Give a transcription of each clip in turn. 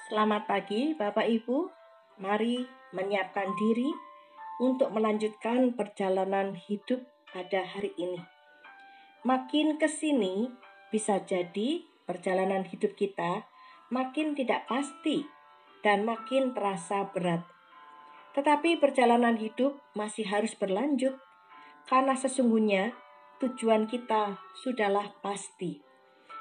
Selamat pagi Bapak Ibu, mari menyiapkan diri untuk melanjutkan perjalanan hidup pada hari ini. Makin ke sini bisa jadi perjalanan hidup kita makin tidak pasti dan makin terasa berat. Tetapi perjalanan hidup masih harus berlanjut karena sesungguhnya tujuan kita sudahlah pasti.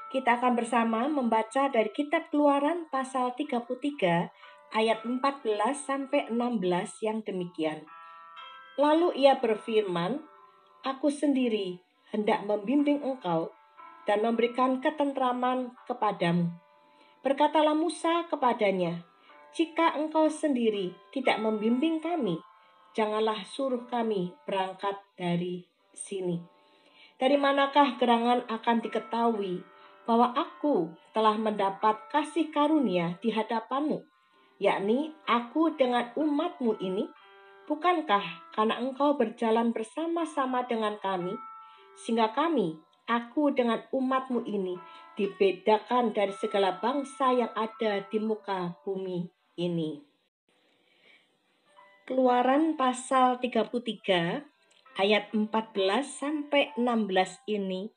Kita akan bersama membaca dari kitab Keluaran pasal 33 ayat 14 sampai 16 yang demikian. Lalu ia berfirman, "Aku sendiri hendak membimbing engkau dan memberikan ketentraman kepadamu." Berkatalah Musa kepadanya, "Jika engkau sendiri tidak membimbing kami, janganlah suruh kami berangkat dari sini. Dari manakah gerangan akan diketahui bahwa aku telah mendapat kasih karunia di hadapanmu, yakni aku dengan umatmu ini? Bukankah karena engkau berjalan bersama-sama dengan kami, sehingga aku dengan umatmu ini, dibedakan dari segala bangsa yang ada di muka bumi ini." Keluaran pasal 33 ayat 14 sampai 16 ini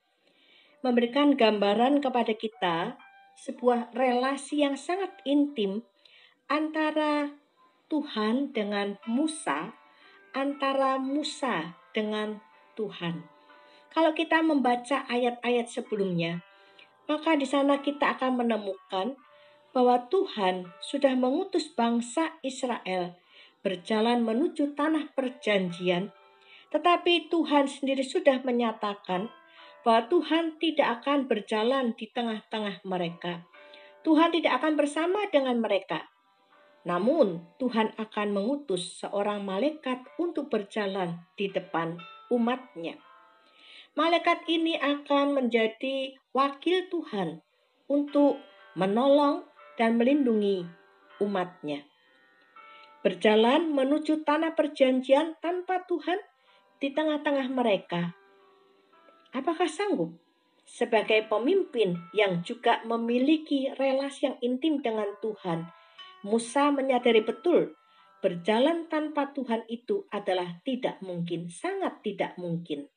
memberikan gambaran kepada kita sebuah relasi yang sangat intim antara Tuhan dengan Musa, antara Musa dengan Tuhan. Kalau kita membaca ayat-ayat sebelumnya, maka di sana kita akan menemukan bahwa Tuhan sudah mengutus bangsa Israel berjalan menuju tanah perjanjian, tetapi Tuhan sendiri sudah menyatakan bahwa Tuhan tidak akan berjalan di tengah-tengah mereka. Tuhan tidak akan bersama dengan mereka. Namun Tuhan akan mengutus seorang malaikat untuk berjalan di depan umatnya. Malaikat ini akan menjadi wakil Tuhan untuk menolong dan melindungi umatnya. Berjalan menuju tanah perjanjian tanpa Tuhan di tengah-tengah mereka. Apakah sanggup sebagai pemimpin yang juga memiliki relasi yang intim dengan Tuhan? Musa menyadari betul berjalan tanpa Tuhan itu adalah tidak mungkin, sangat tidak mungkin.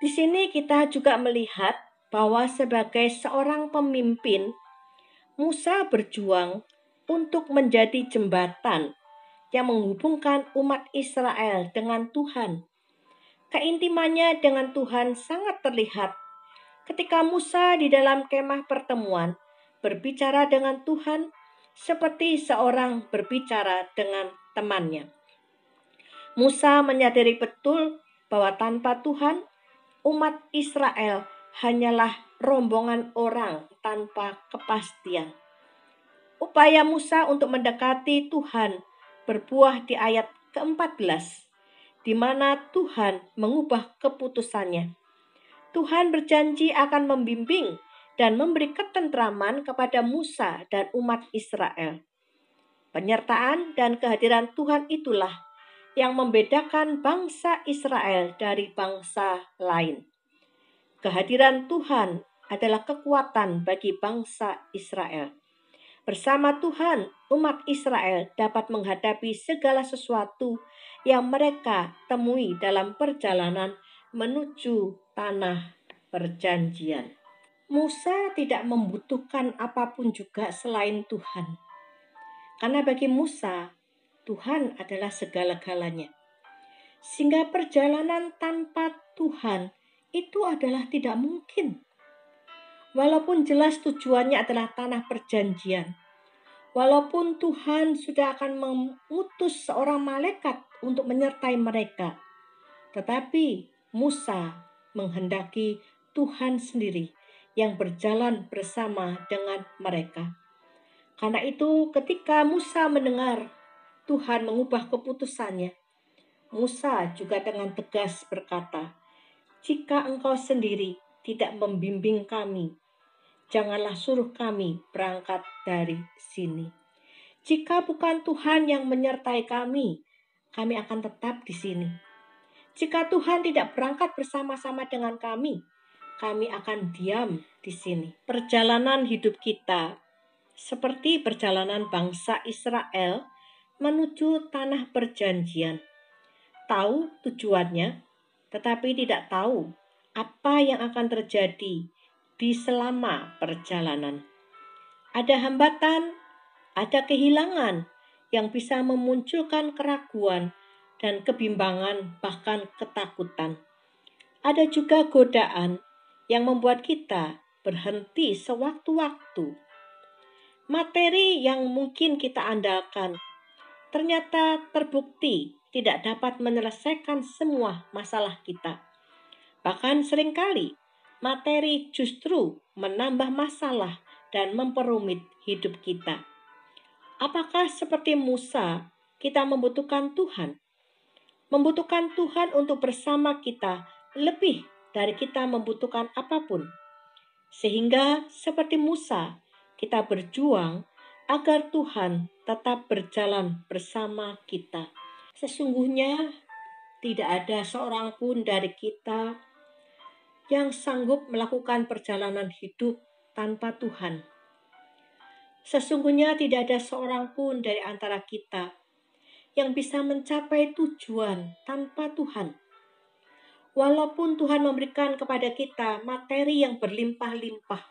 Di sini kita juga melihat bahwa sebagai seorang pemimpin, Musa berjuang untuk menjadi jembatan yang menghubungkan umat Israel dengan Tuhan. Keintimannya dengan Tuhan sangat terlihat ketika Musa di dalam kemah pertemuan berbicara dengan Tuhan seperti seorang berbicara dengan temannya. Musa menyadari betul bahwa tanpa Tuhan, umat Israel hanyalah rombongan orang tanpa kepastian. Upaya Musa untuk mendekati Tuhan berbuah di ayat ke-14. Di mana Tuhan mengubah keputusannya. Tuhan berjanji akan membimbing dan memberi ketentraman kepada Musa dan umat Israel. Penyertaan dan kehadiran Tuhan itulah yang membedakan bangsa Israel dari bangsa lain. Kehadiran Tuhan adalah kekuatan bagi bangsa Israel. Bersama Tuhan, umat Israel dapat menghadapi segala sesuatu yang mereka temui dalam perjalanan menuju tanah perjanjian. Musa tidak membutuhkan apapun juga selain Tuhan. Karena bagi Musa, Tuhan adalah segala-galanya. Sehingga perjalanan tanpa Tuhan itu adalah tidak mungkin. Walaupun jelas tujuannya adalah tanah perjanjian. Walaupun Tuhan sudah akan mengutus seorang malaikat untuk menyertai mereka. Tetapi Musa menghendaki Tuhan sendiri yang berjalan bersama dengan mereka. Karena itu ketika Musa mendengar Tuhan mengubah keputusannya, Musa juga dengan tegas berkata, "Jika engkau sendiri tidak membimbing kami, janganlah suruh kami berangkat dari sini. Jika bukan Tuhan yang menyertai kami akan tetap di sini. Jika Tuhan tidak berangkat bersama-sama dengan kami akan diam di sini." Perjalanan hidup kita seperti perjalanan bangsa Israel menuju tanah perjanjian. Tahu tujuannya, tetapi tidak tahu apa yang akan terjadi di selama perjalanan. Ada hambatan, ada kehilangan yang bisa memunculkan keraguan dan kebimbangan, bahkan ketakutan. Ada juga godaan yang membuat kita berhenti sewaktu-waktu. Materi yang mungkin kita andalkan ternyata terbukti tidak dapat menyelesaikan semua masalah kita. Bahkan seringkali materi justru menambah masalah dan memperumit hidup kita. Apakah seperti Musa, kita membutuhkan Tuhan? Membutuhkan Tuhan untuk bersama kita lebih dari kita membutuhkan apapun. Sehingga seperti Musa, kita berjuang agar Tuhan tetap berjalan bersama kita. Sesungguhnya tidak ada seorang pun dari kita yang sanggup melakukan perjalanan hidup tanpa Tuhan. Sesungguhnya tidak ada seorang pun dari antara kita yang bisa mencapai tujuan tanpa Tuhan. Walaupun Tuhan memberikan kepada kita materi yang berlimpah-limpah,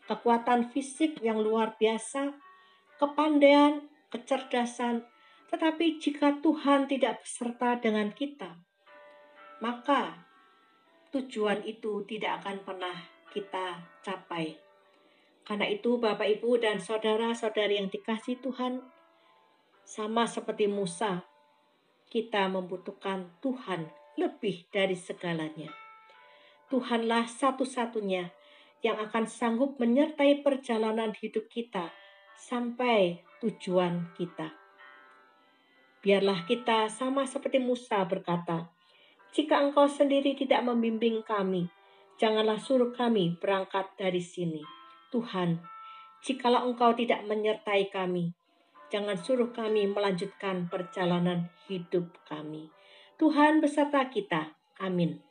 kekuatan fisik yang luar biasa, kepandaian, kecerdasan, tetapi jika Tuhan tidak beserta dengan kita, maka tujuan itu tidak akan pernah kita capai. Karena itu Bapak, Ibu, dan saudara-saudari yang dikasihi Tuhan, sama seperti Musa, kita membutuhkan Tuhan lebih dari segalanya. Tuhanlah satu-satunya yang akan sanggup menyertai perjalanan hidup kita sampai tujuan kita. Biarlah kita sama seperti Musa berkata, "Jika engkau sendiri tidak membimbing kami, janganlah suruh kami berangkat dari sini. Tuhan, jikalau engkau tidak menyertai kami, jangan suruh kami melanjutkan perjalanan hidup kami." Tuhan beserta kita. Amin.